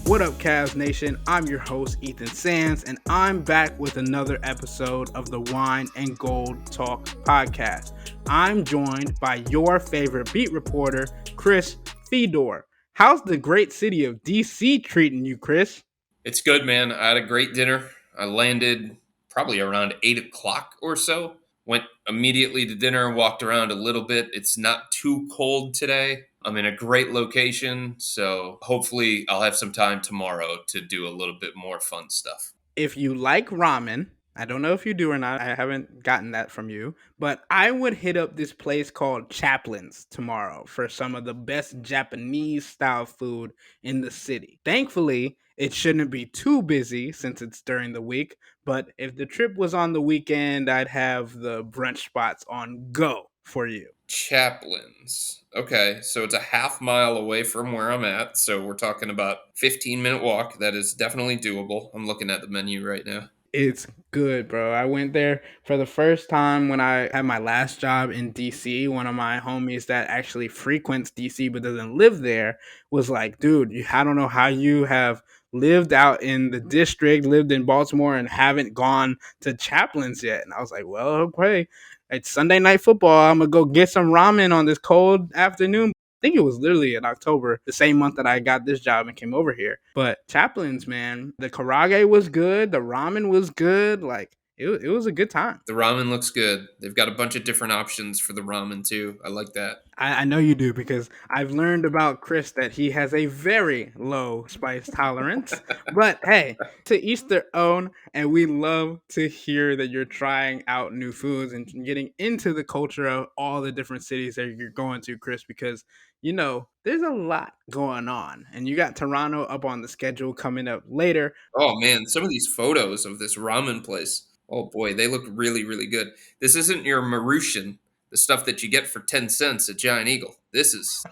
What up, Cavs Nation? I'm your host, Ethan Sands, and I'm back with another episode of the Wine and Gold Talk podcast. I'm joined by your favorite beat reporter, Chris Fedor. How's the great city of DC treating you, Chris? It's good, man. I had a great dinner. I landed probably around 8 o'clock or so. Went immediately to dinner, walked around a little bit. It's not too cold today. I'm in a great location, so hopefully I'll have some time tomorrow to do a little bit more fun stuff. If you like ramen, I don't know if you do or not. I haven't gotten that from you, but I would hit up this place called Chaplin's tomorrow for some of the best Japanese style food in the city. Thankfully, it shouldn't be too busy since it's during the week, but if the trip was on the weekend, I'd have the brunch spots on go for you. Chaplin's. Okay, so it's a half mile away from where I'm at. So we're talking about 15-minute walk. That is definitely doable. I'm looking at the menu right now. It's good, bro. I went there for the first time when I had my last job in DC. One of my homies that actually frequents DC but doesn't live there was like, dude, I don't know how you have lived out in the district, lived in Baltimore, and haven't gone to Chaplin's yet. And I was like, well, okay. It's Sunday night football. I'm going to go get some ramen on this cold afternoon. I think it was literally in October, the same month that I got this job and came over here. But Chaplin's, man, the karage was good, the ramen was good. Like it was a good time. The ramen looks good. They've got a bunch of different options for the ramen too. I like that. I know you do because I've learned about Chris that he has a very low spice tolerance. But hey, to each their own, and we love to hear that you're trying out new foods and getting into the culture of all the different cities that you're going to, Chris, because there's a lot going on. And you got Toronto up on the schedule coming up later. Oh man, some of these photos of this ramen place. Oh boy, they look really, really good. This isn't your Marusian, the stuff that you get for 10 cents at Giant Eagle. This is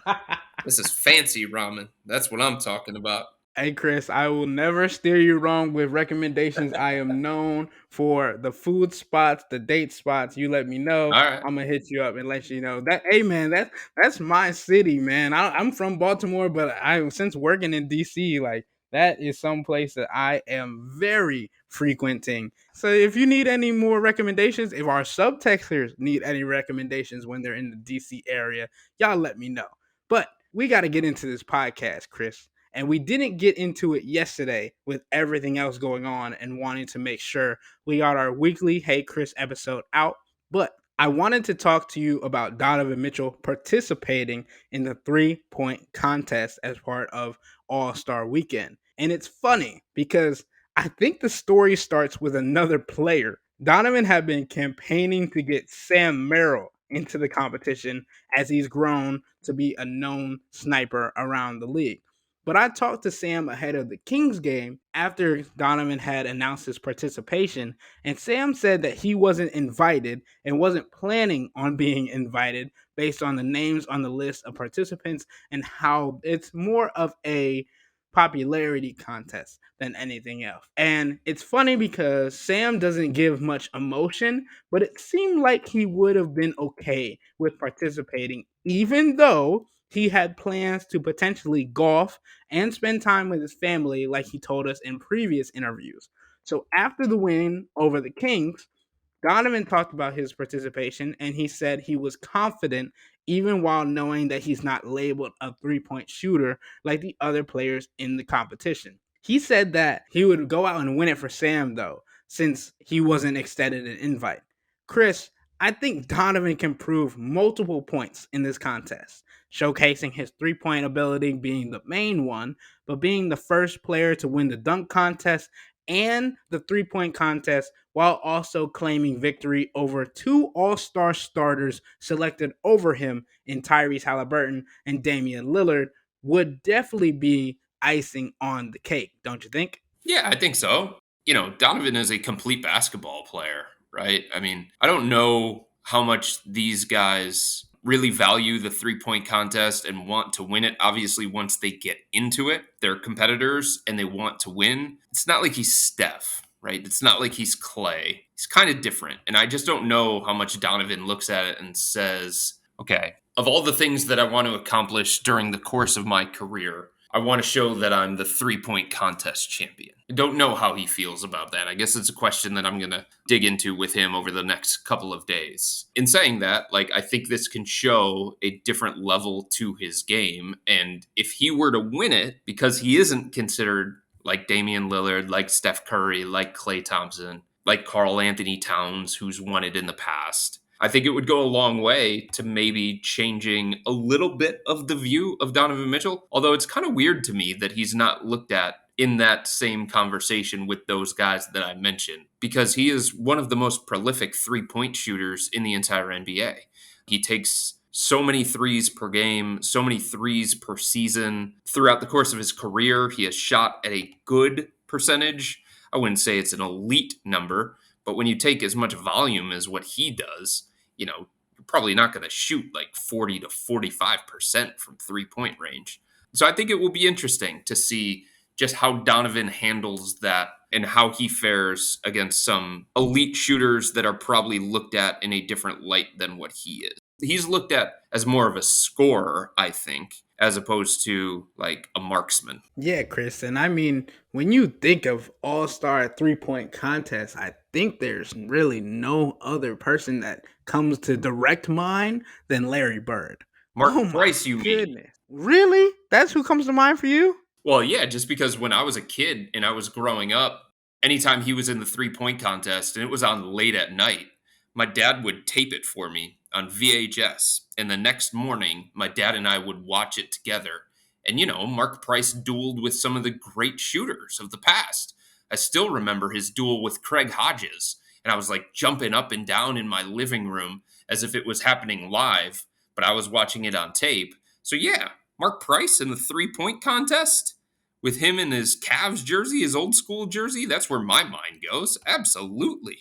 fancy ramen. That's what I'm talking about. Hey Chris, I will never steer you wrong with recommendations. I am known for the food spots, the date spots. You let me know, All right. I'm gonna hit you up and let you know that. Hey man, that's my city, man. I'm from Baltimore, but I since working in DC, like that is some place that I am very frequenting. So if you need any more recommendations, if our subtexters need any recommendations when they're in the DC area, y'all let me know. But we got to get into this podcast, Chris. And we didn't get into it yesterday with everything else going on and wanting to make sure we got our weekly Hey Chris episode out. But I wanted to talk to you about Donovan Mitchell participating in the 3-point contest as part of All-Star Weekend. And it's funny because I think the story starts with another player. Donovan had been campaigning to get Sam Merrill into the competition as he's grown to be a known sniper around the league. But I talked to Sam ahead of the Kings game after Donovan had announced his participation, and Sam said that he wasn't invited and wasn't planning on being invited based on the names on the list of participants and how it's more of a popularity contest than anything else. And it's funny because Sam doesn't give much emotion, but it seemed like he would have been okay with participating, even though he had plans to potentially golf and spend time with his family, like he told us in previous interviews. So after the win over the Kings, Donovan talked about his participation and he said he was confident even while knowing that he's not labeled a 3-point shooter like the other players in the competition. He said that he would go out and win it for Sam though, since he wasn't extended an invite. Chris, I think Donovan can prove multiple points in this contest, showcasing his 3-point ability being the main one, but being the first player to win the dunk contest and the 3-point contest while also claiming victory over 2 All-Star starters selected over him in Tyrese Halliburton and Damian Lillard would definitely be icing on the cake, don't you think? Yeah, I think so. Donovan is a complete basketball player, right? I mean, I don't know how much these guys really value the 3-point contest and want to win it. Obviously, once they get into it, they're competitors and they want to win. It's not like he's Steph, right? It's not like he's Clay. He's kind of different. And I just don't know how much Donovan looks at it and says, okay, of all the things that I want to accomplish during the course of my career, I want to show that I'm the 3-point contest champion. I don't know how he feels about that. I guess it's a question that I'm going to dig into with him over the next couple of days. In saying that, like, I think this can show a different level to his game. And if he were to win it, because he isn't considered like Damian Lillard, like Steph Curry, like Klay Thompson, like Karl Anthony Towns, who's won it in the past, I think it would go a long way to maybe changing a little bit of the view of Donovan Mitchell. Although it's kind of weird to me that he's not looked at in that same conversation with those guys that I mentioned, because he is one of the most prolific 3-point shooters in the entire NBA. He takes so many threes per game, so many threes per season. Throughout the course of his career, he has shot at a good percentage. I wouldn't say it's an elite number, but when you take as much volume as what he does, you're probably not going to shoot like 40 to 45% from 3-point range. So I think it will be interesting to see just how Donovan handles that and how he fares against some elite shooters that are probably looked at in a different light than what he is. He's looked at as more of a scorer, I think, as opposed to like a marksman. Yeah, Chris. And I mean, when you think of all star 3-point contest, I think there's really no other person that comes to direct mind than Larry Bird. Mark Oh my Price, you mean? goodness. Really? That's who comes to mind for you? Well, yeah, just because when I was a kid and I was growing up, anytime he was in the 3-point contest and it was on late at night, my dad would tape it for me on VHS. And the next morning, my dad and I would watch it together. And, Mark Price dueled with some of the great shooters of the past. I still remember his duel with Craig Hodges. And I was like jumping up and down in my living room as if it was happening live, but I was watching it on tape. So, yeah, Mark Price in the 3-point contest with him in his Cavs jersey, his old school jersey, that's where my mind goes. Absolutely.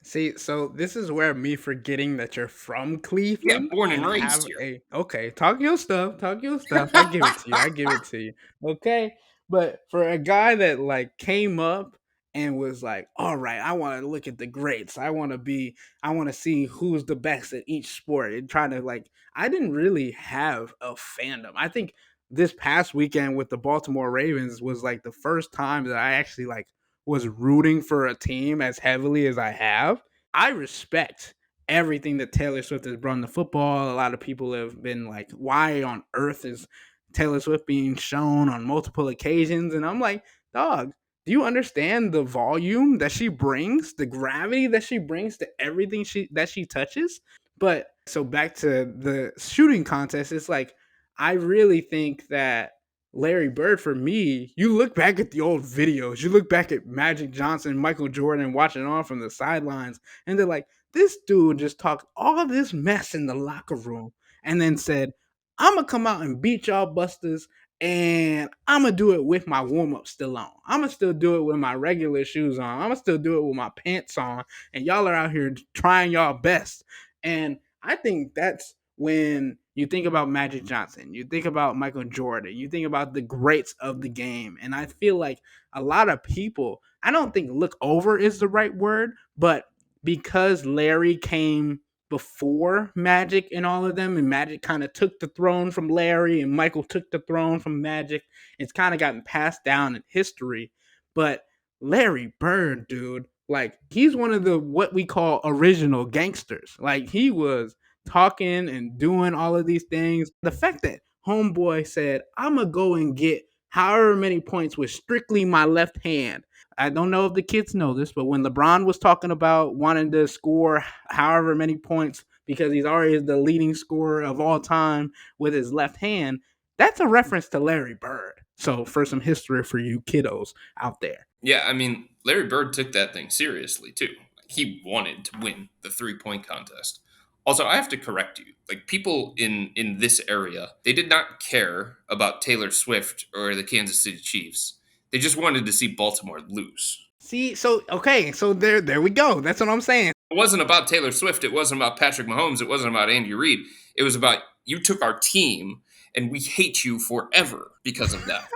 See, so this is where me forgetting that you're from Yeah, Cleveland born and and raised have here. a okay, talk your stuff, talk your stuff. I give it to you. I give it to you. Okay. But for a guy that like came up and was like, all right, I want to look at the greats. I want to see who's the best at each sport and trying to like, I didn't really have a fandom. I think this past weekend with the Baltimore Ravens was like the first time that I actually like was rooting for a team as heavily as I have. I respect everything that Taylor Swift has brought in the football. A lot of people have been like, why on earth is Taylor Swift being shown on multiple occasions? And I'm like, dog, do you understand the volume that she brings, the gravity that she brings to everything she touches? But so back to the shooting contest, it's like I really think that Larry Bird, for me, you look back at the old videos, you look back at Magic Johnson, Michael Jordan watching on from the sidelines, and they're like, this dude just talked all this mess in the locker room and then said, I'm gonna come out and beat y'all busters, and I'm gonna do it with my warm up still on. I'm gonna still do it with my regular shoes on. I'm gonna still do it with my pants on, and y'all are out here trying y'all best. And I think that's when you think about Magic Johnson, you think about Michael Jordan, you think about the greats of the game. And I feel like a lot of people, I don't think look over is the right word, but because Larry came before Magic and all of them, and Magic kind of took the throne from Larry, and Michael took the throne from Magic, it's kind of gotten passed down in history. But Larry Bird, dude, like he's one of the what we call original gangsters. Like he was talking and doing all of these things. The fact that Homeboy said, I'm going to go and get however many points with strictly my left hand. I don't know if the kids know this, but when LeBron was talking about wanting to score however many points because he's already the leading scorer of all time with his left hand, that's a reference to Larry Bird. So, for some history for you kiddos out there. Yeah, I mean, Larry Bird took that thing seriously too. He wanted to win the 3-point contest. Also, I have to correct you. Like people in this area, they did not care about Taylor Swift or the Kansas City Chiefs. They just wanted to see Baltimore lose. See, so okay, so there we go. That's what I'm saying. It wasn't about Taylor Swift. It wasn't about Patrick Mahomes. It wasn't about Andy Reid. It was about you took our team and we hate you forever because of that.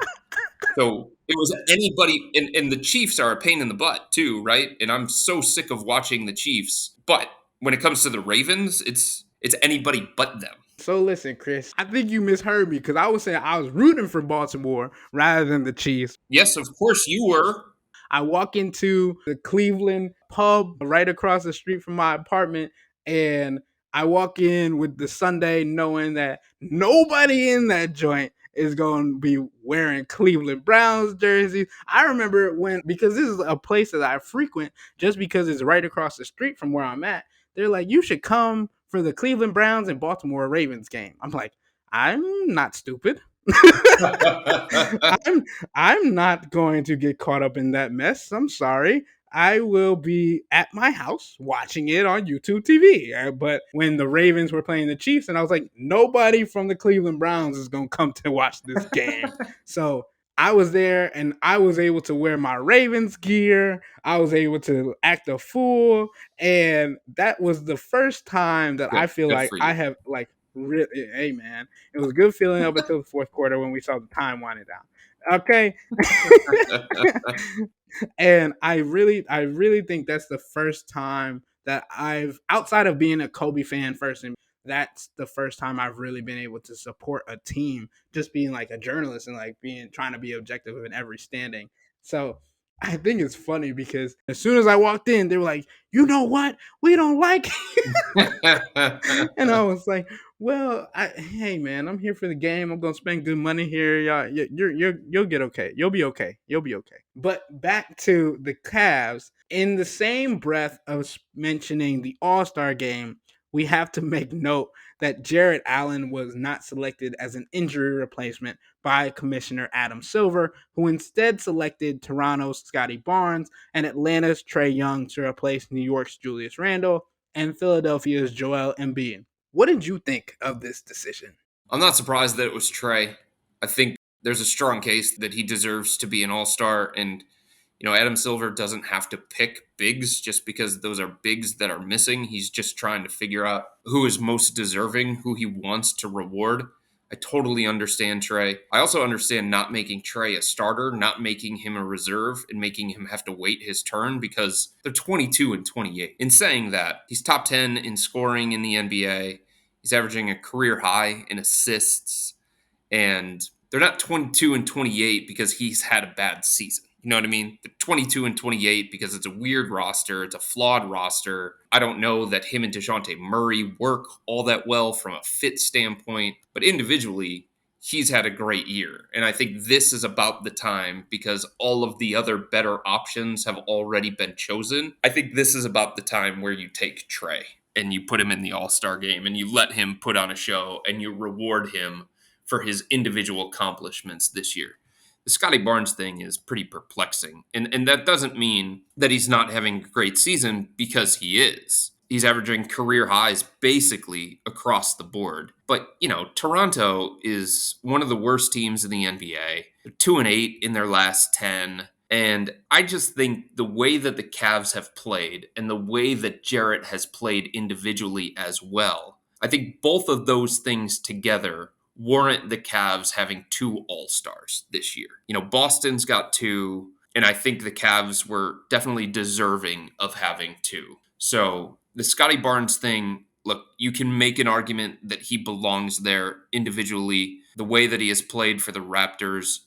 So it was anybody, and the Chiefs are a pain in the butt too, right? And I'm so sick of watching the Chiefs. But when it comes to the Ravens, it's anybody but them. So listen, Chris, I think you misheard me because I was saying I was rooting for Baltimore rather than the Chiefs. Yes, of course you were. I walk into the Cleveland pub right across the street from my apartment, and I walk in with the Sunday knowing that nobody in that joint is going to be wearing Cleveland Browns jerseys. I remember when, because this is a place that I frequent just because it's right across the street from where I'm at, they're like, you should come for the Cleveland Browns and Baltimore Ravens game. I'm like, I'm not stupid. I'm I'm not going to get caught up in that mess. I'm sorry. I will be at my house watching it on YouTube TV. But when the Ravens were playing the Chiefs, and I was like, nobody from the Cleveland Browns is going to come to watch this game. So I was there and I was able to wear my Ravens gear. I was able to act a fool. And that was the first time that I Good, feel good like for I you. have, like, really, hey, man, it was a good feeling up until the fourth quarter when we saw the time winding down. Okay. And I really think that's the first time that I've, outside of being a Kobe fan first, and that's the first time I've really been able to support a team, just being like a journalist and like being trying to be objective in every standing. So I think it's funny because as soon as I walked in, they were like, "You know what? We don't like," and I was like, "Well, hey man, I'm here for the game. I'm gonna spend good money here. Y'all, you'll get okay. You'll be okay. You'll be okay." But back to the Cavs. In the same breath of mentioning the All Star game, we have to make note that Jarrett Allen was not selected as an injury replacement by Commissioner Adam Silver, who instead selected Toronto's Scotty Barnes and Atlanta's Trae Young to replace New York's Julius Randle and Philadelphia's Joel Embiid. What did you think of this decision? I'm not surprised that it was Trey. I think there's a strong case that he deserves to be an all star. And, Adam Silver doesn't have to pick bigs just because those are bigs that are missing. He's just trying to figure out who is most deserving, who he wants to reward. I totally understand Trey. I also understand not making Trey a starter, not making him a reserve, and making him have to wait his turn because they're 22 and 28. In saying that, he's top 10 in scoring in the NBA. He's averaging a career high in assists, and they're not 22 and 28 because he's had a bad season. You know what I mean? They're 22 and 28 because it's a weird roster. It's a flawed roster. I don't know that him and DeJounte Murray work all that well from a fit standpoint, but individually, he's had a great year. And I think this is about the time because all of the other better options have already been chosen. I think this is about the time where you take Trey and you put him in the All Star game and you let him put on a show and you reward him for his individual accomplishments this year. The Scotty Barnes thing is pretty perplexing. And that doesn't mean that he's not having a great season because he is. He's averaging career highs basically across the board. But, Toronto is one of the worst teams in the NBA. They're 2-8 in their last 10. And I just think the way that the Cavs have played and the way that Jarrett has played individually as well, I think both of those things together warrant the Cavs having two All-Stars this year. Boston's got two, and I think the Cavs were definitely deserving of having two. So the Scotty Barnes thing, look, you can make an argument that he belongs there individually. The way that he has played for the Raptors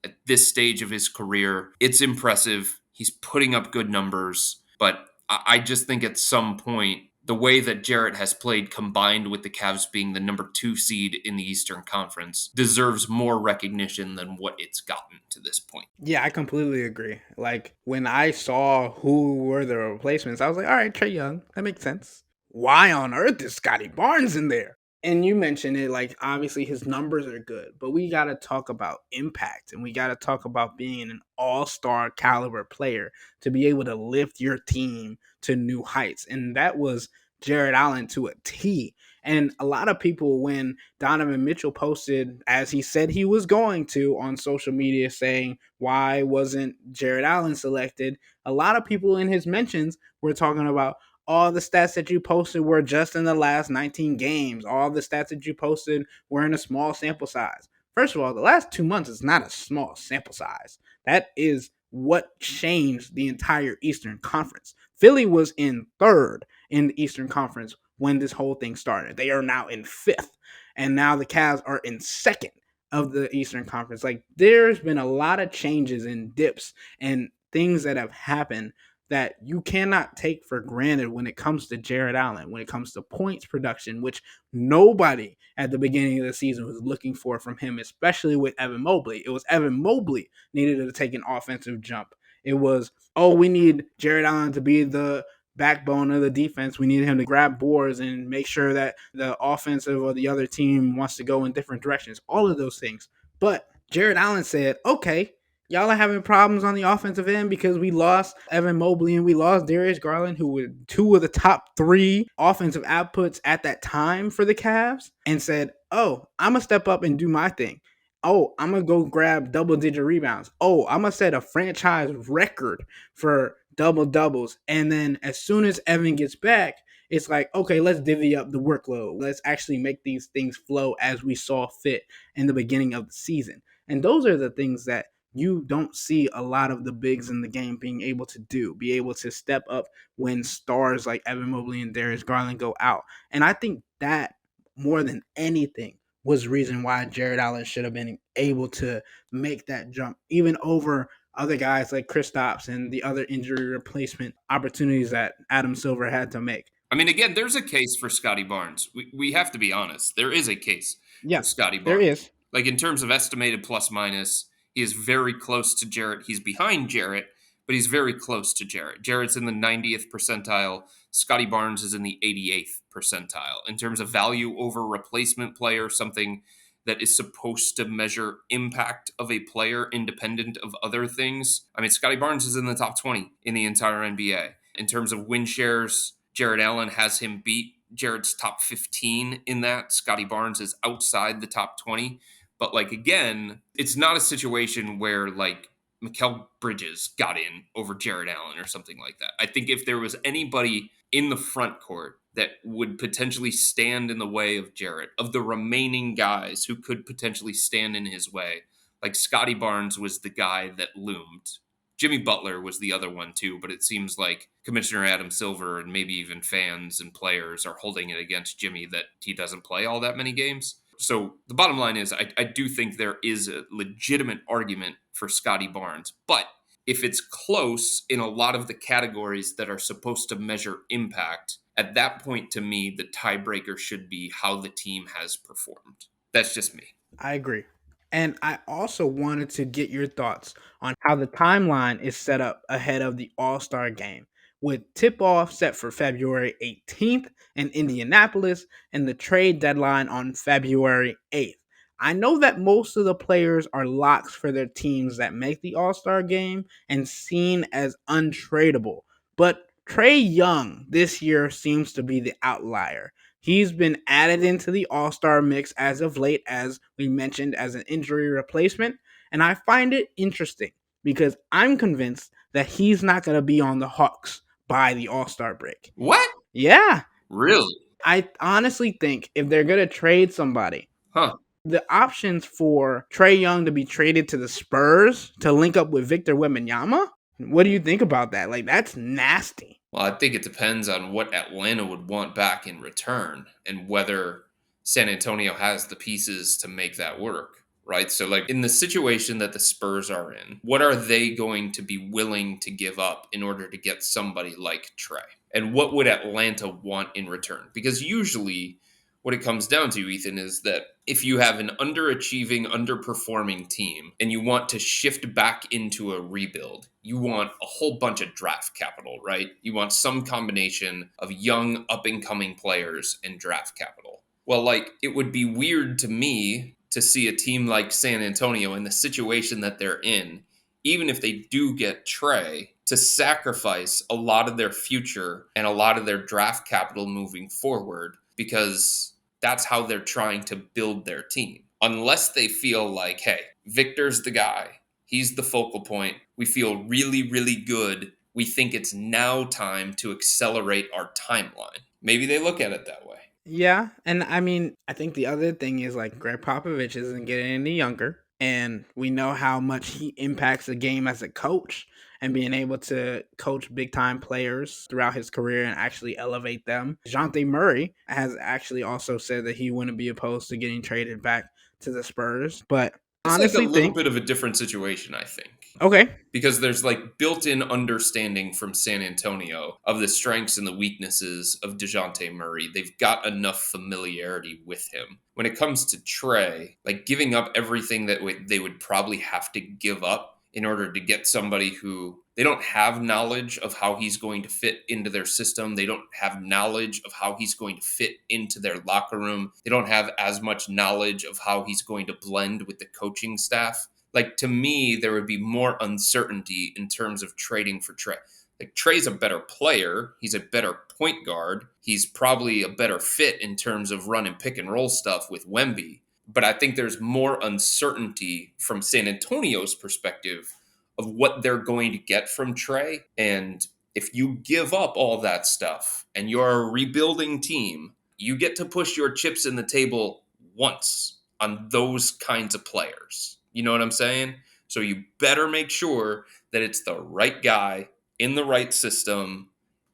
at this stage of his career, it's impressive. He's putting up good numbers, but I just think at some point, the way that Jarrett has played combined with the Cavs being the number 2 seed in the Eastern Conference deserves more recognition than what it's gotten to this point. Yeah, I completely agree. Like when I saw who were the replacements, I was like, all right, Trey Young, that makes sense. Why on earth is Scotty Barnes in there? And you mentioned it, like obviously his numbers are good, but we got to talk about impact and we got to talk about being an all-star caliber player to be able to lift your team to new heights. And that was Jarrett Allen to a T. And a lot of people, when Donovan Mitchell posted, as he said he was going to on social media, saying, why wasn't Jarrett Allen selected? A lot of people in his mentions were talking about, all the stats that you posted were just in the last 19 games. All the stats that you posted were in a small sample size. First of all, the last 2 months is not a small sample size. That is what changed the entire Eastern Conference. Philly was in third in the Eastern Conference when this whole thing started. They are now in fifth, and now the Cavs are in second of the Eastern Conference. Like there's been a lot of changes and dips and things that have happened that you cannot take for granted when it comes to Jarrett Allen, when it comes to points production, which nobody at the beginning of the season was looking for from him, especially with Evan Mobley. It was Evan Mobley needed to take an offensive jump. It was, oh, we need Jarrett Allen to be the backbone of the defense. We need him to grab boards and make sure that the offensive or the other team wants to go in different directions. All of those things. But Jarrett Allen said, okay, y'all are having problems on the offensive end because we lost Evan Mobley and we lost Darius Garland, who were two of the top three offensive outputs at that time for the Cavs, and said, oh, I'm going to step up and do my thing. Oh, I'm going to go grab double digit rebounds. Oh, I'm going to set a franchise record for double doubles. And then as soon as Evan gets back, it's like, okay, let's divvy up the workload. Let's actually make these things flow as we saw fit in the beginning of the season. And those are the things that you don't see a lot of the bigs in the game being able to do, be able to step up when stars like Evan Mobley and Darius Garland go out. And I think that more than anything was the reason why Jarrett Allen should have been able to make that jump, even over other guys like Kristaps and the other injury replacement opportunities that Adam Silver had to make. I mean, again, there's a case for Scotty Barnes. We have to be honest. There is a case for Yeah, Scotty there Barnes. is. Like in terms of estimated plus minus, he is very close to Jarrett. He's behind Jarrett, but he's very close to Jarrett. Jarrett's in the 90th percentile. Scotty Barnes is in the 88th percentile. In terms of value over replacement player, something that is supposed to measure impact of a player independent of other things. I mean, Scotty Barnes is in the top 20 in the entire NBA. In terms of win shares, Jarrett Allen has him beat. Jarrett's top 15 in that. Scotty Barnes is outside the top 20. But like again, it's not a situation where like Mikal Bridges got in over Jarrett Allen or something like that. I think if there was anybody in the front court that would potentially stand in the way of Jarrett, of the remaining guys who could potentially stand in his way, like Scotty Barnes was the guy that loomed. Jimmy Butler was the other one too, but it seems like Commissioner Adam Silver and maybe even fans and players are holding it against Jimmy that he doesn't play all that many games. So the bottom line is, I do think there is a legitimate argument for Scotty Barnes, but if it's close in a lot of the categories that are supposed to measure impact, at that point, to me, the tiebreaker should be how the team has performed. That's just me. I agree. And I also wanted to get your thoughts on how the timeline is set up ahead of the All Star game, with tip off set for February 18th in Indianapolis and the trade deadline on February 8th. I know that most of the players are locks for their teams that make the All Star game and seen as untradeable, but Trey Young this year seems to be the outlier. He's been added into the All Star mix as of late, as we mentioned, as an injury replacement. And I find it interesting because I'm convinced that he's not going to be on the Hawks by the All Star break. What? Yeah, Really? I honestly think if they're going to trade somebody, Huh. the options for Trey Young to be traded to the Spurs to link up with Victor Wembanyama, what do you think about that? Like, that's nasty. Well, I think it depends on what Atlanta would want back in return and whether San Antonio has the pieces to make that work, right? So, like in the situation that the Spurs are in, what are they going to be willing to give up in order to get somebody like Trey? And what would Atlanta want in return? Because usually, what it comes down to, Ethan, is that if you have an underachieving, underperforming team and you want to shift back into a rebuild, you want a whole bunch of draft capital, right? You want some combination of young, up and coming players and draft capital. Well, like, it would be weird to me to see a team like San Antonio in the situation that they're in, even if they do get Trey, to sacrifice a lot of their future and a lot of their draft capital moving forward because that's how they're trying to build their team. Unless they feel like, hey, Victor's the guy, he's the focal point, we feel really, really good, we think it's now time to accelerate our timeline. Maybe they look at it that way. Yeah, and I mean, I think the other thing is like Greg Popovich isn't getting any younger, and we know how much he impacts the game as a coach. and being able to coach big time players throughout his career and actually elevate them. DeJounte Murray has actually also said that he wouldn't be opposed to getting traded back to the Spurs, but It's like a honestly little think, bit of a different situation, I think. okay, Because there's like built-in understanding from San Antonio of the strengths and the weaknesses of DeJounte Murray. They've got enough familiarity with him. When it comes to Trey, like giving up everything that they would probably have to give up in order to get somebody who they don't have knowledge of how he's going to fit into their system. They don't have knowledge of how he's going to fit into their locker room. They don't have as much knowledge of how he's going to blend with the coaching staff. Like, to me, there would be more uncertainty in terms of trading for Trey. Like, Trey's a better player. He's a better point guard. He's probably a better fit in terms of run and pick and roll stuff with Wemby. But I think there's more uncertainty from San Antonio's perspective of what they're going to get from Trey. And if you give up all that stuff and you're a rebuilding team, you get to push your chips in the table once on those kinds of players. You know what I'm saying? So you better make sure that it's the right guy in the right system,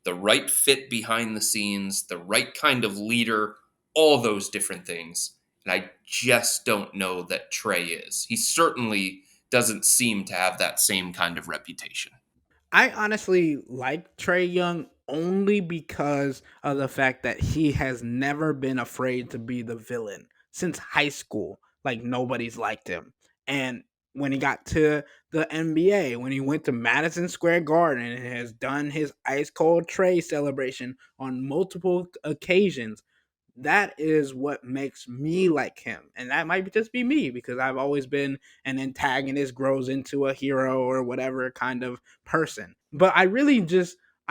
the right fit behind the scenes, the right kind of leader, all those different things. And I just don't know that Trey is. He certainly doesn't seem to have that same kind of reputation. I honestly like Trey Young only because of the fact that he has never been afraid to be the villain since high school. Like nobody's liked him. And when he got to the NBA, when he went to Madison Square Garden and has done his ice cold Trey celebration on multiple occasions, that is what makes me like him. And that might just be me because I've always been an antagonist grows into a hero or whatever kind of person. But I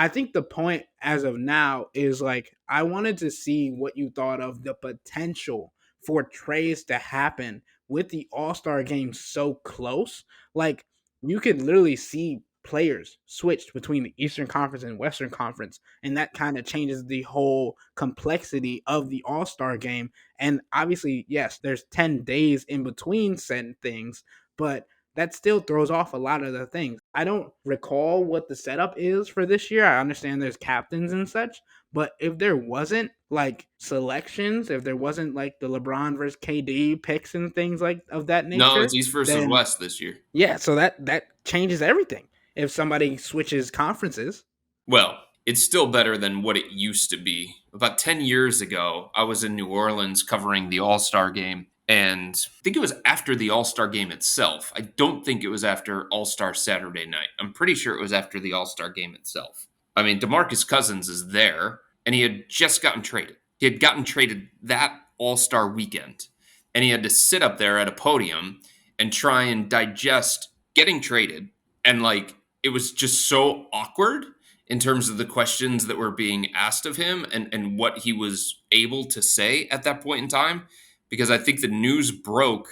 think the point as of now is like I wanted to see what you thought of the potential for trades to happen with the All-Star game so close. Like you could literally see players switched between the Eastern Conference and Western Conference, and that kind of changes the whole complexity of the All-Star game. And obviously, yes, there's 10 days in between said things, but that still throws off a lot of the things. I don't recall what the setup is for this year. I understand there's captains and such, but if there wasn't like selections, if there wasn't like the LeBron versus KD picks and things like of that No, nature, it's East versus then West this year. yeah, so that changes everything. If somebody switches conferences, Well, it's still better than what it used to be. About 10 years ago, I was in New Orleans covering the All Star game. And I think it was after the All Star game itself. I don't think it was after All Star Saturday night. I'm pretty sure it was after the All Star game itself. I mean, DeMarcus Cousins is there, and he had just gotten traded. He had gotten traded that All Star weekend. And he had to sit up there at a podium and try and digest getting traded. And like, it was just so awkward in terms of the questions that were being asked of him and what he was able to say at that point in time. Because I think the news broke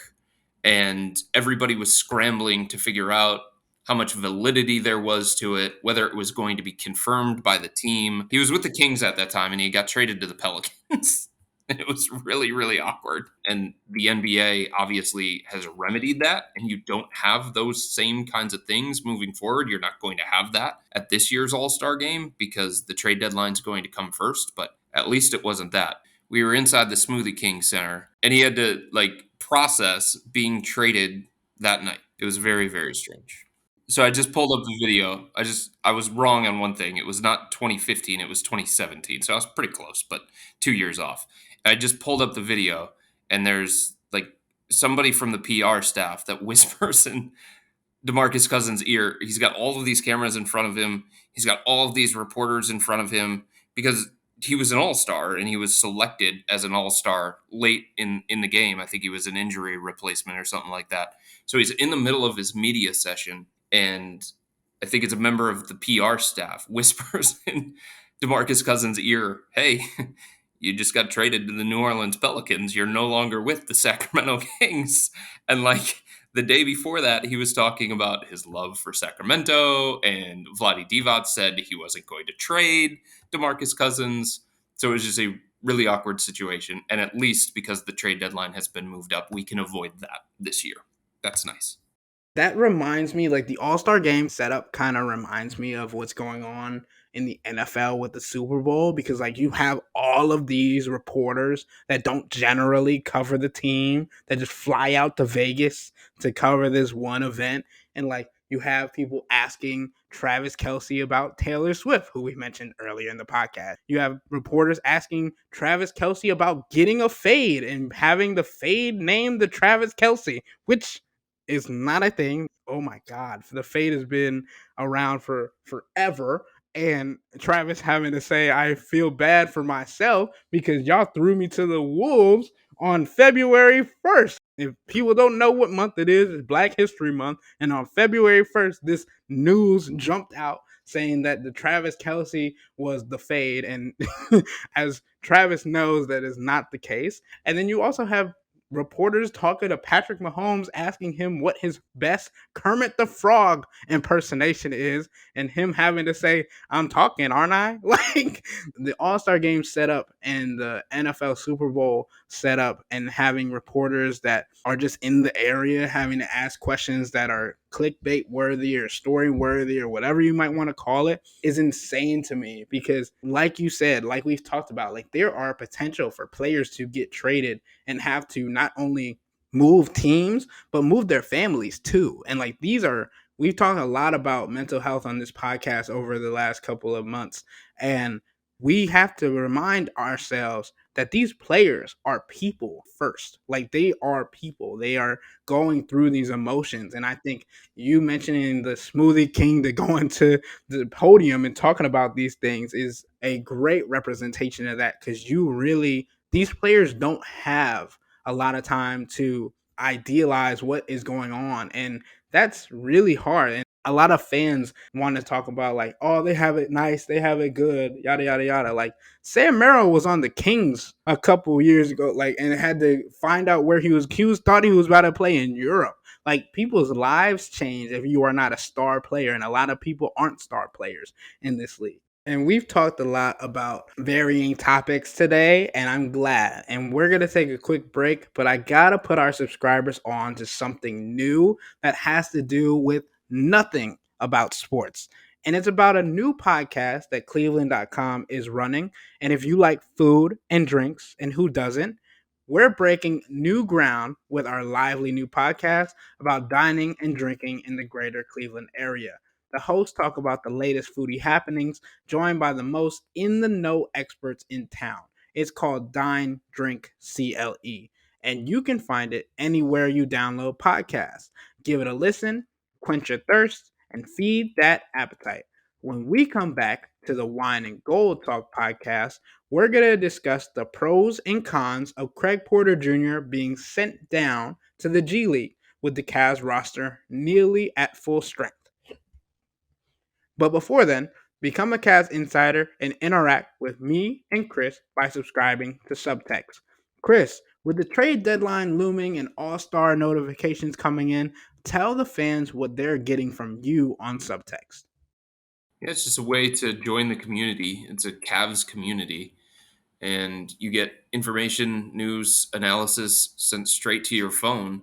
and everybody was scrambling to figure out how much validity there was to it, whether it was going to be confirmed by the team. He was with the Kings at that time and he got traded to the Pelicans. And it was really, really awkward. And the NBA obviously has remedied that. And you don't have those same kinds of things moving forward. You're not going to have that at this year's All Star game because the trade deadline is going to come first. But at least it wasn't that. We were inside the Smoothie King Center and he had to like process being traded that night. It was very, very strange. So I just pulled up the video. I was wrong on one thing. It was not 2015, it was 2017. So I was pretty close, but 2 years off. I just pulled up the video and there's like somebody from the PR staff that whispers in DeMarcus Cousins' ear. He's got all of these cameras in front of him. He's got all of these reporters in front of him because he was an all-star and he was selected as an all-star late in the game. I think he was an injury replacement or something like that. So he's in the middle of his media session and I think it's a member of the PR staff whispers in DeMarcus Cousins' ear, "Hey, you just got traded to the New Orleans Pelicans. You're no longer with the Sacramento Kings." And like the day before that, he was talking about his love for Sacramento, and Vlade Divac said he wasn't going to trade DeMarcus Cousins. So it was just a really awkward situation. And at least because the trade deadline has been moved up, we can avoid that this year. That's nice. That reminds me, like the All Star game setup kind of reminds me of what's going on in the NFL with the Super Bowl, because like you have all of these reporters that don't generally cover the team that just fly out to Vegas to cover this one event. And like you have people asking Travis Kelsey about Taylor Swift, who we mentioned earlier in the podcast. You have reporters asking Travis Kelsey about getting a fade and having the fade named the Travis Kelsey, which is not a thing. Oh my god, the fade has been around for forever. And Travis having to say, I feel bad for myself because y'all threw me to the wolves on February 1st. If people don't know what month it is, it's Black History Month. And on February 1st, this news jumped out saying that the Travis Kelsey was the fade. And as Travis knows, that is not the case. And then you also have reporters talking to Patrick Mahomes, asking him what his best Kermit the Frog impersonation is, and him having to say, I'm talking, aren't I? Like the All Star game setup and the NFL Super Bowl setup, and having reporters that are just in the area having to ask questions that are clickbait worthy or story worthy or whatever you might want to call it is insane to me, because like you said, like we've talked about, like there are potential for players to get traded and have to not only move teams but move their families too. And like these are, we've talked a lot about mental health on this podcast over the last couple of months, and we have to remind ourselves that these players are people first. Like they are people. They are going through these emotions. And I think you mentioning the Smoothie King to going to the podium and talking about these things is a great representation of that, because you really, these players don't have a lot of time to idealize what is going on. And that's really hard. And a lot of fans want to talk about like, oh, they have it nice, they have it good, yada yada yada. Like Sam Merrill was on the Kings a couple years ago, like, and had to find out where he was. He was thought he was about to play in Europe. Like people's lives change if you are not a star player, and a lot of people aren't star players in this league. And we've talked a lot about varying topics today, and I'm glad. And we're going to take a quick break, but I got to put our subscribers on to something new that has to do with nothing about sports. And it's about a new podcast that cleveland.com is running. And if you like food and drinks, and who doesn't, we're breaking new ground with our lively new podcast about dining and drinking in the greater Cleveland area. The hosts talk about the latest foodie happenings, joined by the most in the know experts in town. It's called Dine Drink CLE, and you can find it anywhere you download podcasts. Give it a listen, quench your thirst, and feed that appetite. When we come back to the Wine and Gold Talk podcast, we're going to discuss the pros and cons of Craig Porter Jr. being sent down to the G League with the Cavs roster nearly at full strength. But before then, become a Cavs insider and interact with me and Chris by subscribing to Subtext. Chris, with the trade deadline looming and all-star notifications coming in, tell the fans what they're getting from you on Subtext. Yeah, it's just a way to join the community. It's a Cavs community, and you get information, news, analysis sent straight to your phone,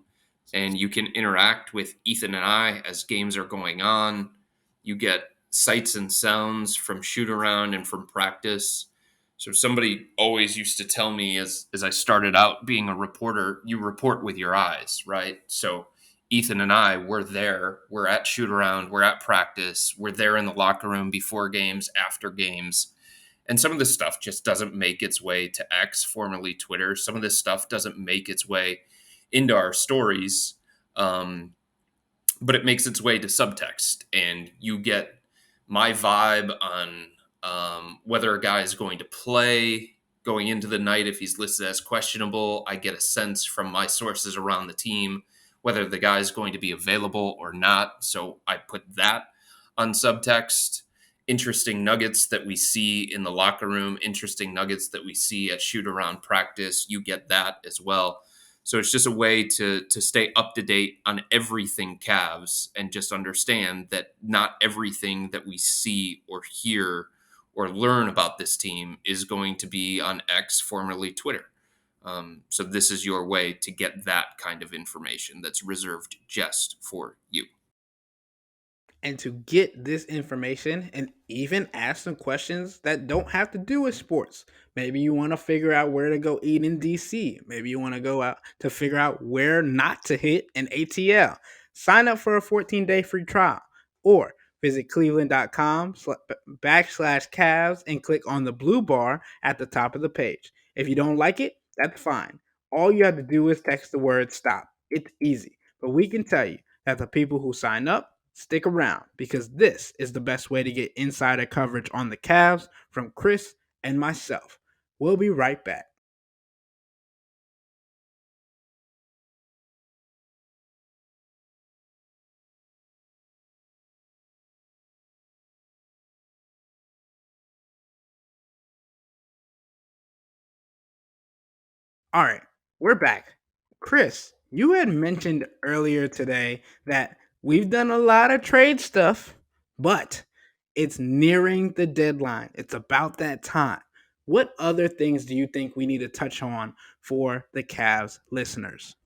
and you can interact with Ethan and I as games are going on. You get sights and sounds from shoot around and from practice. So somebody always used to tell me as I started out being a reporter, you report with your eyes, right? So Ethan and I, we're there. We're at shoot around. We're at practice. We're there in the locker room before games, after games. And some of this stuff just doesn't make its way to X, formerly Twitter. Some of this stuff doesn't make its way into our stories, but it makes its way to subtext. And you get my vibe on whether a guy is going to play going into the night. If he's listed as questionable, I get a sense from my sources around the team whether the guy is going to be available or not. So I put that on subtext. Interesting nuggets that we see in the locker room, interesting nuggets that we see at shoot around practice. You get that as well. So it's just a way to stay up to date on everything Cavs, and just understand that not everything that we see or hear or learn about this team is going to be on X, formerly Twitter. So this is your way to get that kind of information that's reserved just for you. And to get this information and even ask some questions that don't have to do with sports. Maybe you want to figure out where to go eat in DC. Maybe you want to go out to figure out where not to hit in ATL. Sign up for a 14-day free trial or visit cleveland.com backslash Cavs and click on the blue bar at the top of the page. If you don't like it, that's fine. All you have to do is text the word stop. It's easy. But we can tell you that the people who sign up stick around because this is the best way to get insider coverage on the Cavs from Chris and myself. We'll be right back. All right, we're back. Chris, you had mentioned earlier today that we've done a lot of trade stuff, but it's nearing the deadline. It's about that time. What other things do you think we need to touch on for the Cavs listeners?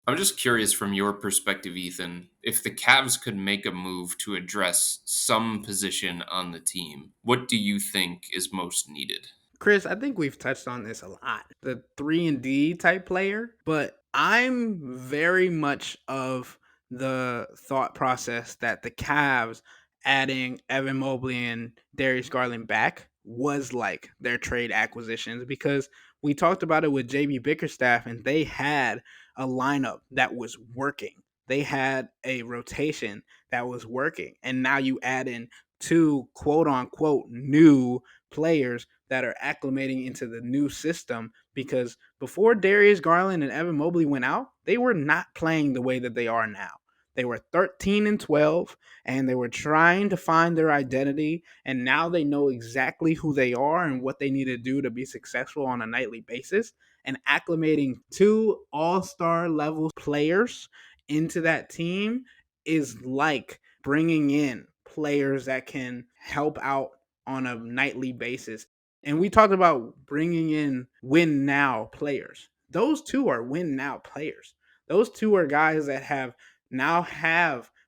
I'm just curious from your perspective, Ethan, if the Cavs could make a move to address some position on the team, what do you think is most needed? Chris, I think we've touched on this a lot. The 3 and D type player, but I'm very much of the thought process that the Cavs adding Evan Mobley and Darius Garland back was like their trade acquisitions because we talked about it with JB Bickerstaff and they had a lineup that was working. They had a rotation that was working. And now you add in two quote unquote new players that are acclimating into the new system because before Darius Garland and Evan Mobley went out, they were not playing the way that they are now. They were 13 and 12 and they were trying to find their identity and now they know exactly who they are and what they need to do to be successful on a nightly basis and acclimating two all-star level players into that team is like bringing in players that can help out on a nightly basis. And we talked about bringing in win now players. Those two are win now players. Those two are guys that have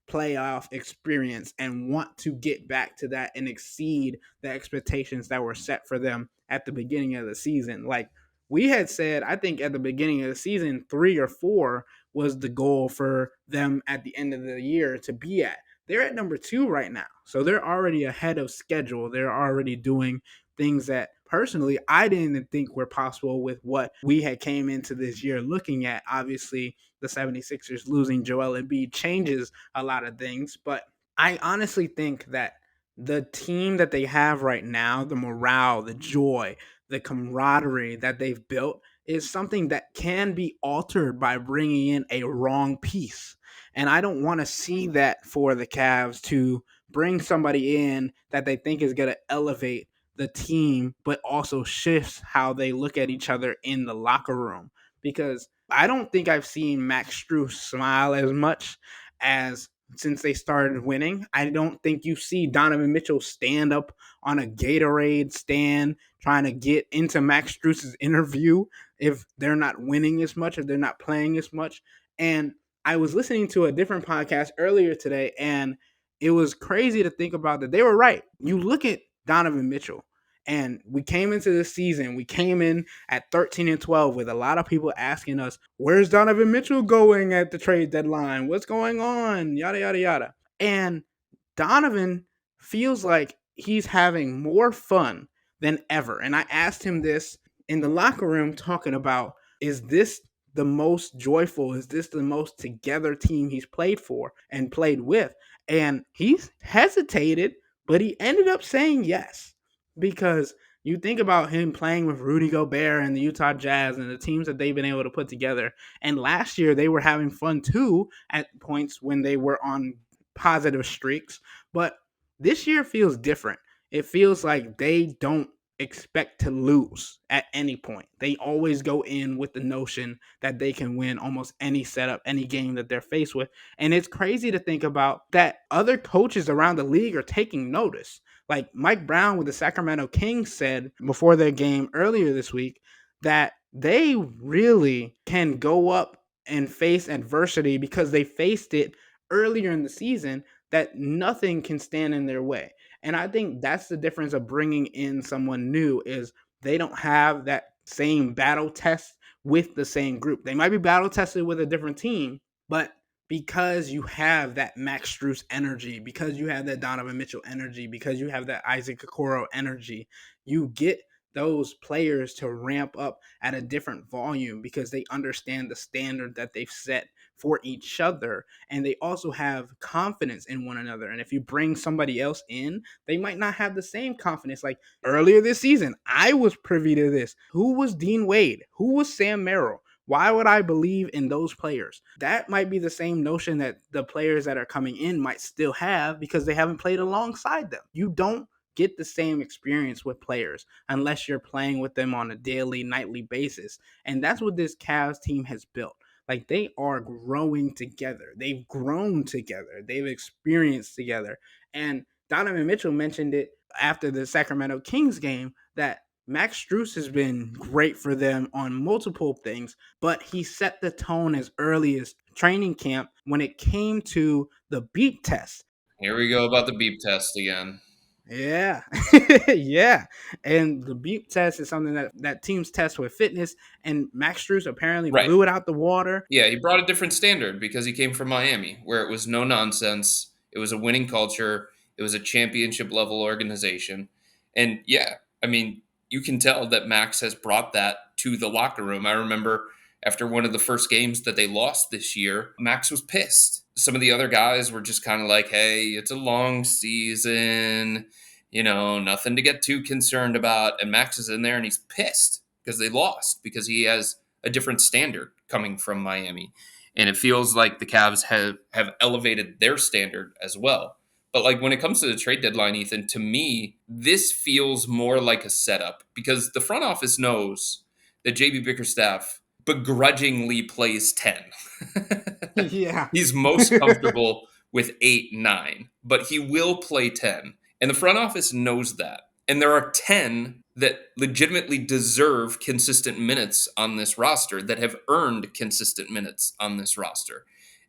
playoff experience and want to get back to that and exceed the expectations that were set for them at the beginning of the season. Like we had said, I think at the beginning of the season, 3 or 4 was the goal for them at the end of the year to be at. They're at number 2 right now. So they're already ahead of schedule. They're already doing things that personally I didn't think were possible with what we had came into this year looking at. Obviously, the 76ers losing Joel Embiid changes a lot of things, but I honestly think that the team that they have right now, the morale, the joy, the camaraderie that they've built is something that can be altered by bringing in a wrong piece. And I don't want to see that for the Cavs to bring somebody in that they think is going to elevate the team, but also shifts how they look at each other in the locker room. Because I don't think I've seen Max Strus smile as much as since they started winning. I don't think you see Donovan Mitchell stand up on a Gatorade stand trying to get into Max Strus's interview if they're not winning as much, if they're not playing as much. And I was listening to a different podcast earlier today, and it was crazy to think about that they were right. You look at Donovan Mitchell, and we came into this season, we came in at 13 and 12 with a lot of people asking us, where's Donovan Mitchell going at the trade deadline? What's going on? Yada, yada, yada. And Donovan feels like he's having more fun than ever. And I asked him this in the locker room talking about, is this the most joyful? Is this the most together team he's played for and played with? And he's hesitated, but he ended up saying yes because you think about him playing with Rudy Gobert and the Utah Jazz and the teams that they've been able to put together. And last year they were having fun too at points when they were on positive streaks. But this year feels different. It feels like they don't expect to lose at any point. They always go in with the notion that they can win almost any setup, any game that they're faced with. And it's crazy to think about that other coaches around the league are taking notice. Like Mike Brown with the Sacramento Kings said before their game earlier this week that they really can go up and face adversity because they faced it earlier in the season, that nothing can stand in their way. And I think that's the difference of bringing in someone new is they don't have that same battle test with the same group. They might be battle tested with a different team, but because you have that Max Struess energy, because you have that Donovan Mitchell energy, because you have that Isaac Okoro energy, you get those players to ramp up at a different volume because they understand the standard that they've set for each other, and they also have confidence in one another. And if you bring somebody else in, they might not have the same confidence. Like earlier this season, I was privy to this. Who was Dean Wade? Who was Sam Merrill? Why would I believe in those players? That might be the same notion that the players that are coming in might still have because they haven't played alongside them. You don't get the same experience with players unless you're playing with them on a daily, nightly basis. And that's what this Cavs team has built. Like they are growing together. They've grown together. They've experienced together. And Donovan Mitchell mentioned it after the Sacramento Kings game that Max Struess has been great for them on multiple things, but he set the tone as early as training camp when it came to the beep test. Here we go about the beep test again. Yeah. Yeah. And the beep test is something that teams test with fitness, and Max Struess apparently Right. blew it out the water. Yeah, he brought a different standard because he came from Miami, where it was no nonsense. It was a winning culture. It was a championship level organization. And yeah, I mean, you can tell that Max has brought that to the locker room. I remember after one of the first games that they lost this year, Max was pissed. Some of the other guys were just kind of like, hey, it's a long season, nothing to get too concerned about. And Max is in there and he's pissed because they lost, because he has a different standard coming from Miami. And it feels like the Cavs have elevated their standard as well. But like when it comes to the trade deadline, Ethan, to me, this feels more like a setup because the front office knows that JB Bickerstaff begrudgingly plays 10. Yeah. He's most comfortable with 8, 9, but he will play 10. And the front office knows that. And there are 10 that legitimately deserve consistent minutes on this roster, that have earned consistent minutes on this roster.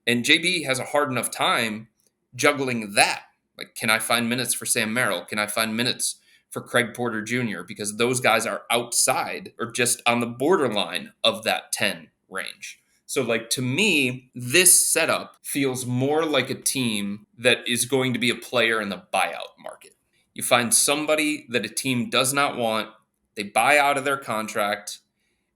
And JB has a hard enough time juggling that. Like, can I find minutes for Sam Merrill? Can I find minutes for Craig Porter Jr.? Because those guys are outside or just on the borderline of that 10 range. So, like, to me, this setup feels more like a team that is going to be a player in the buyout market. You find somebody that a team does not want, they buy out of their contract,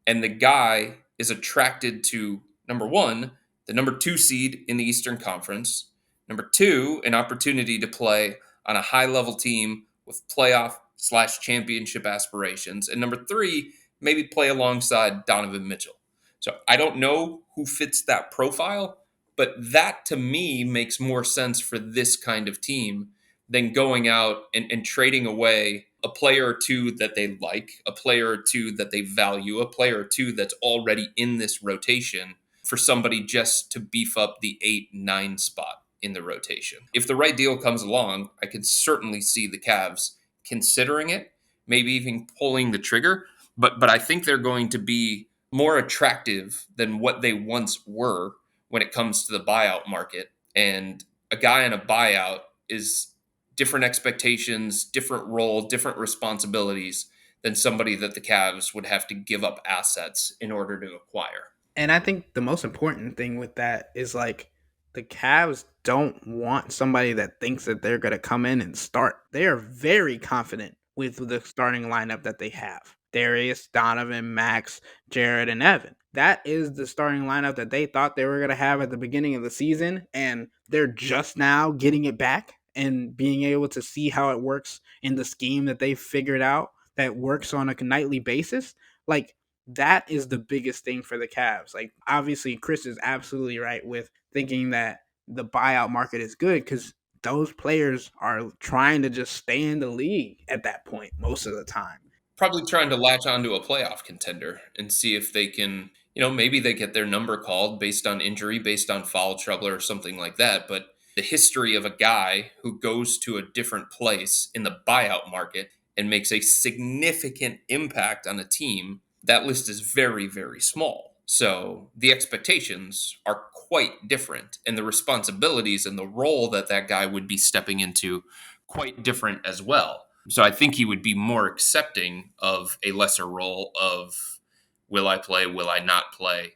and the guy is attracted to number one, the number 2 seed in the Eastern Conference, number 2, an opportunity to play on a high level team with playoff/championship aspirations, and number 3, maybe play alongside Donovan Mitchell. So I don't know who fits that profile, but that to me makes more sense for this kind of team than going out and trading away a player or two that they like, a player or two that they value, a player or two that's already in this rotation for somebody just to beef up the 8, 9 spot in the rotation. If the right deal comes along, I can certainly see the Cavs considering it, maybe even pulling the trigger. But I think they're going to be more attractive than what they once were when it comes to the buyout market. And a guy in a buyout is different expectations, different role, different responsibilities than somebody that the Cavs would have to give up assets in order to acquire. And I think the most important thing with that is like the Cavs don't want somebody that thinks that they're going to come in and start. They are very confident with the starting lineup that they have. Darius, Donovan, Max, Jarrett, and Evan. That is the starting lineup that they thought they were going to have at the beginning of the season. And they're just now getting it back and being able to see how it works in the scheme that they figured out that works on a nightly basis. Like, that is the biggest thing for the Cavs. Like, obviously, Chris is absolutely right with thinking that the buyout market is good because those players are trying to just stay in the league at that point most of the time. Probably trying to latch onto a playoff contender and see if they can, maybe they get their number called based on injury, based on foul trouble or something like that. But the history of a guy who goes to a different place in the buyout market and makes a significant impact on a team that list is very, very small. So the expectations are quite different, and the responsibilities and the role that that guy would be stepping into quite different as well. So I think he would be more accepting of a lesser role of will I play, will I not play,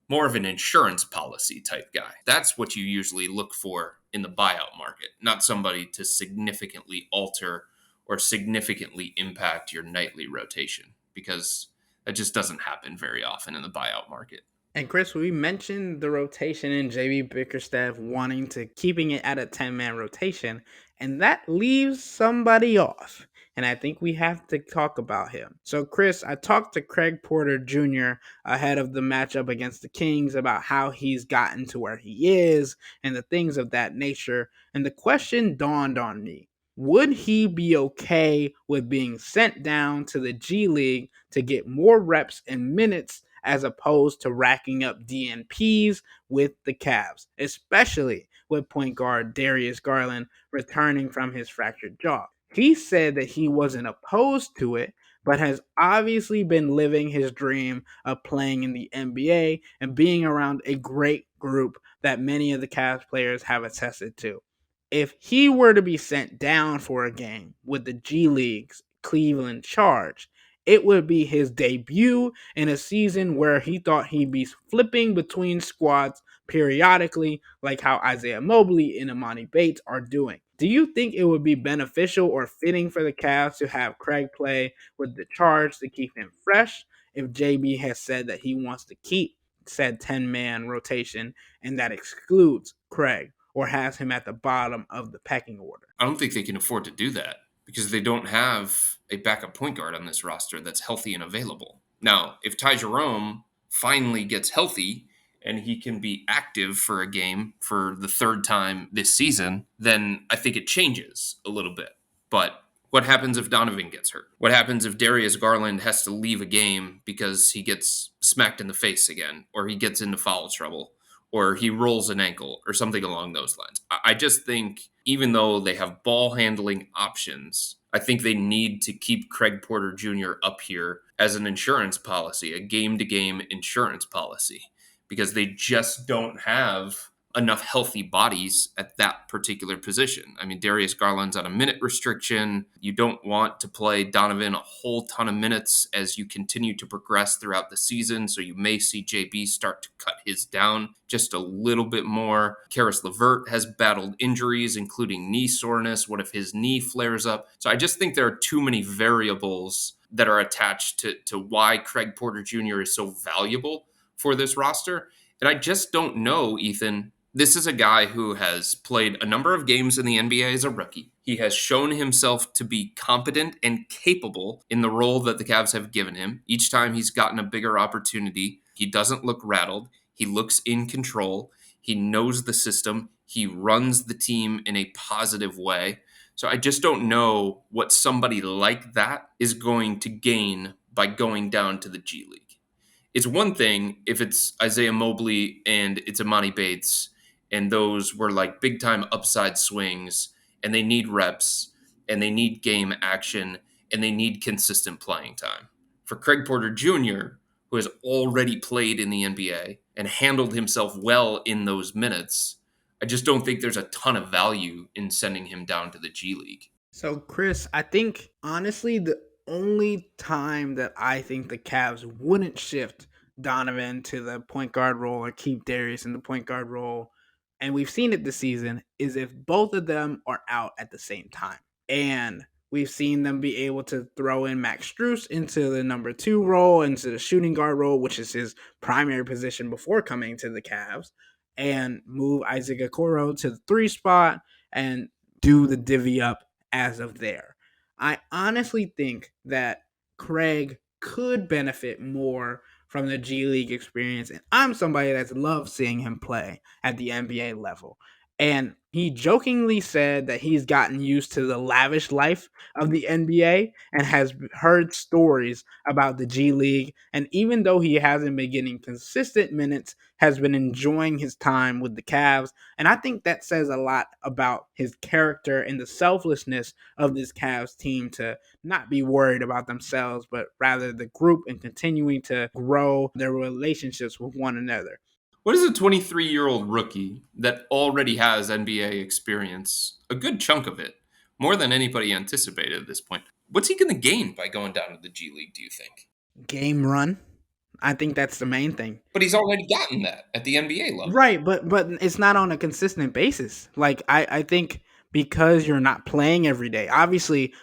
more of an insurance policy type guy. That's what you usually look for in the buyout market, not somebody to significantly alter or significantly impact your nightly rotation, because that just doesn't happen very often in the buyout market. And Chris, we mentioned the rotation and JB Bickerstaff wanting to keeping it at a 10-man rotation, and that leaves somebody off. And I think we have to talk about him. So, Chris, I talked to Craig Porter Jr. ahead of the matchup against the Kings about how he's gotten to where he is and the things of that nature. And the question dawned on me: would he be okay with being sent down to the G League to get more reps and minutes as opposed to racking up DNPs with the Cavs, especially with point guard Darius Garland returning from his fractured jaw? He said that he wasn't opposed to it, but has obviously been living his dream of playing in the NBA and being around a great group that many of the Cavs players have attested to. If he were to be sent down for a game with the G League's Cleveland Charge, it would be his debut in a season where he thought he'd be flipping between squads periodically, like how Isaiah Mobley and Imani Bates are doing. Do you think it would be beneficial or fitting for the Cavs to have Craig play with the Charge to keep him fresh if JB has said that he wants to keep said 10-man rotation and that excludes Craig or has him at the bottom of the pecking order? I don't think they can afford to do that because they don't have a backup point guard on this roster that's healthy and available. Now, if Ty Jerome finally gets healthy and he can be active for a game for the third time this season, then I think it changes a little bit. But what happens if Donovan gets hurt? What happens if Darius Garland has to leave a game because he gets smacked in the face again, or he gets into foul trouble, or he rolls an ankle, or something along those lines? I just think, even though they have ball handling options, I think they need to keep Craig Porter Jr. up here as an insurance policy, a game to game insurance policy, because they just don't have enough healthy bodies at that particular position. I mean, Darius Garland's on a minute restriction. You don't want to play Donovan a whole ton of minutes as you continue to progress throughout the season. So you may see JB start to cut his down just a little bit more. Karis LeVert has battled injuries, including knee soreness. What if his knee flares up? So I just think there are too many variables that are attached to why Craig Porter Jr. is so valuable for this roster. And I just don't know, Ethan. This is a guy who has played a number of games in the NBA as a rookie. He has shown himself to be competent and capable in the role that the Cavs have given him. Each time he's gotten a bigger opportunity, he doesn't look rattled. He looks in control. He knows the system. He runs the team in a positive way. So I just don't know what somebody like that is going to gain by going down to the G League. It's one thing if it's Isaiah Mobley and it's Imani Bates, and those were like big time upside swings, and they need reps, and they need game action, and they need consistent playing time. For Craig Porter Jr., who has already played in the NBA and handled himself well in those minutes, I just don't think there's a ton of value in sending him down to the G League. So, Chris, I think honestly, the only time that I think the Cavs wouldn't shift Donovan to the point guard role or keep Darius in the point guard role, and we've seen it this season, is if both of them are out at the same time. And we've seen them be able to throw in Max Strus into the number two role, into the shooting guard role, which is his primary position before coming to the Cavs, and move Isaac Okoro to the three spot and do the divvy up as of there. I honestly think that Craig could benefit more from the G League experience, and I'm somebody that's loved seeing him play at the NBA level. And he jokingly said that he's gotten used to the lavish life of the NBA and has heard stories about the G League. And even though he hasn't been getting consistent minutes, has been enjoying his time with the Cavs. And I think that says a lot about his character and the selflessness of this Cavs team to not be worried about themselves, but rather the group and continuing to grow their relationships with one another. What is a 23-year-old rookie that already has NBA experience, a good chunk of it, more than anybody anticipated at this point? What's he going to gain by going down to the G League, do you think? Game run. I think that's the main thing. But he's already gotten that at the NBA level. Right, but it's not on a consistent basis. Like I think because you're not playing every day. Obviously,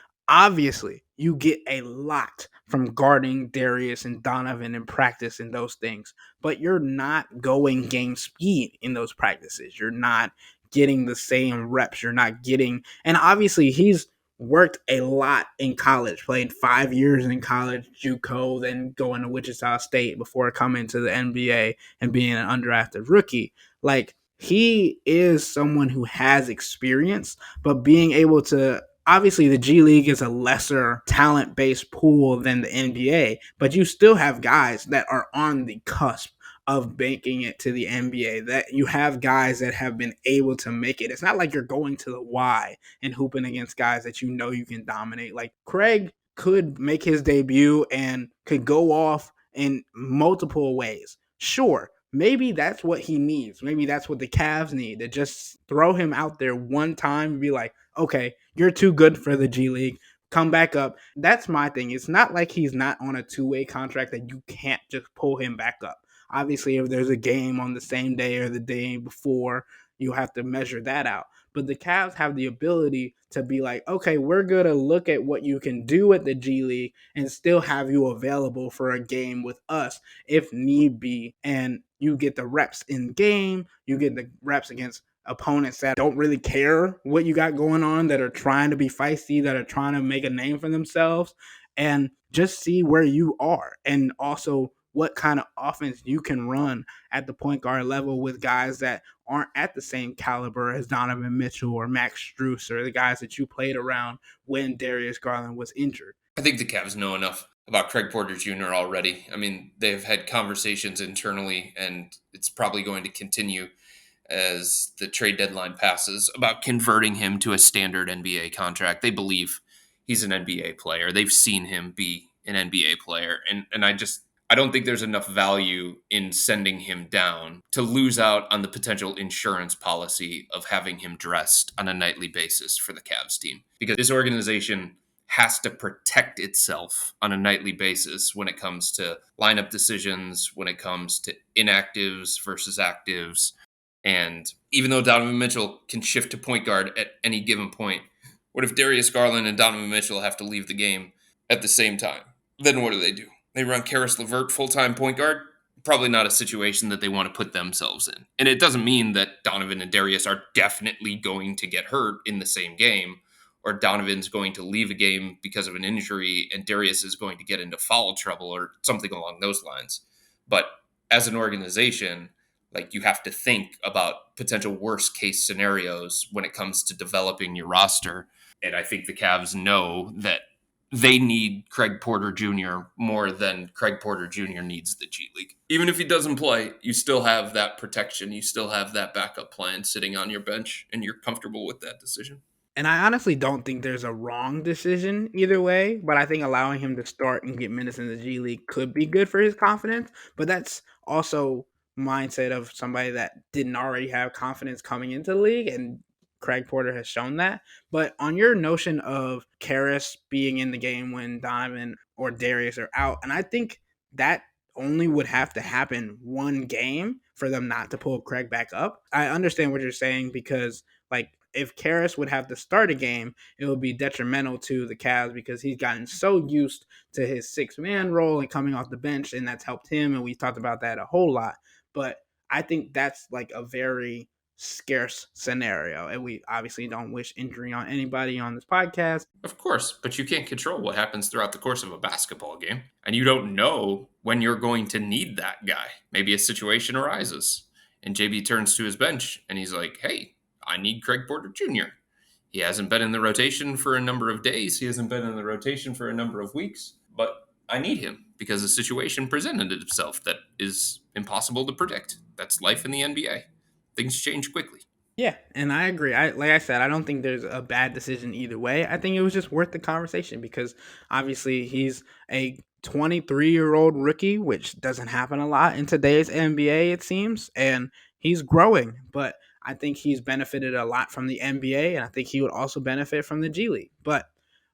you get a lot from guarding Darius and Donovan in practice and those things, but you're not going game speed in those practices. You're not getting the same reps. You're not getting, and obviously he's worked a lot in college, played 5 years in college, JUCO, then going to Wichita State before coming to the NBA and being an undrafted rookie. Like, he is someone who has experience, but being able to, obviously the G League is a lesser talent based pool than the NBA, but you still have guys that are on the cusp of making it to the NBA. That you have guys that have been able to make it. It's not like you're going to the Y and hooping against guys that you know you can dominate. Like, Craig could make his debut and could go off in multiple ways. Sure, maybe that's what he needs. Maybe that's what the Cavs need, to just throw him out there one time and be like, okay, you're too good for the G League. Come back up. That's my thing. It's not like he's not on a two-way contract that you can't just pull him back up. Obviously, if there's a game on the same day or the day before, you have to measure that out. But the Cavs have the ability to be like, okay, we're going to look at what you can do at the G League and still have you available for a game with us if need be. And you get the reps in game, you get the reps against opponents that don't really care what you got going on, that are trying to be feisty, that are trying to make a name for themselves, and just see where you are. And also what kind of offense you can run at the point guard level with guys that aren't at the same caliber as Donovan Mitchell or Max Strus or the guys that you played around when Darius Garland was injured. I think the Cavs know enough about Craig Porter Jr. already. I mean, they've had conversations internally, and it's probably going to continue as the trade deadline passes about converting him to a standard NBA contract. They believe he's an NBA player. They've seen him be an NBA player. And I don't think there's enough value in sending him down to lose out on the potential insurance policy of having him dressed on a nightly basis for the Cavs team. Because this organization has to protect itself on a nightly basis when it comes to lineup decisions, when it comes to inactives versus actives. And even though Donovan Mitchell can shift to point guard at any given point, what if Darius Garland and Donovan Mitchell have to leave the game at the same time? Then what do? They run Karis LeVert full-time point guard? Probably not a situation that they want to put themselves in. And it doesn't mean that Donovan and Darius are definitely going to get hurt in the same game, or Donovan's going to leave a game because of an injury and Darius is going to get into foul trouble or something along those lines. But as an organization, like, you have to think about potential worst case scenarios when it comes to developing your roster. And I think the Cavs know that they need Craig Porter Jr. more than Craig Porter Jr. needs the G League. Even if he doesn't play, you still have that protection. You still have that backup plan sitting on your bench, and you're comfortable with that decision. And I honestly don't think there's a wrong decision either way, but I think allowing him to start and get minutes in the G League could be good for his confidence. But that's also mindset of somebody that didn't already have confidence coming into the league, and Craig Porter has shown that. But on your notion of Karras being in the game when Donovan or Darius are out, and I think that only would have to happen one game for them not to pull Craig back up. I understand what you're saying because, like, if Karras would have to start a game, it would be detrimental to the Cavs because he's gotten so used to his 6-man role and coming off the bench, and that's helped him. And we talked about that a whole lot. But I think that's like a very scarce scenario. And we obviously don't wish injury on anybody on this podcast. Of course, but you can't control what happens throughout the course of a basketball game. And you don't know when you're going to need that guy. Maybe a situation arises and JB turns to his bench and he's like, hey, I need Craig Porter Jr. He hasn't been in the rotation for a number of days. He hasn't been in the rotation for a number of weeks, but I need him because a situation presented itself that is impossible to predict. That's life in the NBA. Things change quickly. Yeah, and I agree. Like I said, I don't think there's a bad decision either way. I think it was just worth the conversation because obviously he's a 23-year-old rookie, which doesn't happen a lot in today's NBA, it seems, and he's growing. But I think he's benefited a lot from the NBA, and I think he would also benefit from the G League. But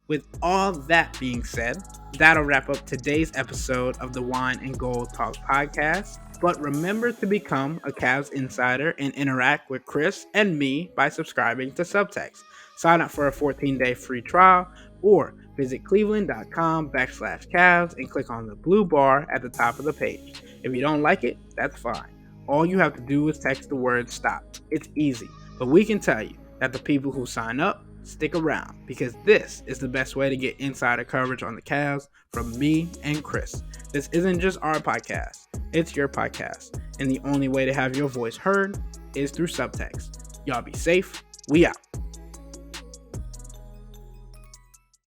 with all that being said, that'll wrap up today's episode of the Wine and Gold Talk podcast. But remember to become a Cavs insider and interact with Chris and me by subscribing to Subtext. Sign up for a 14-day free trial or visit cleveland.com/Cavs and click on the blue bar at the top of the page. If you don't like it, that's fine. All you have to do is text the word STOP. It's easy, but we can tell you that the people who sign up stick around because this is the best way to get insider coverage on the Cavs from me and Chris. This isn't just our podcast, it's your podcast. And the only way to have your voice heard is through Subtext. Y'all be safe. We out.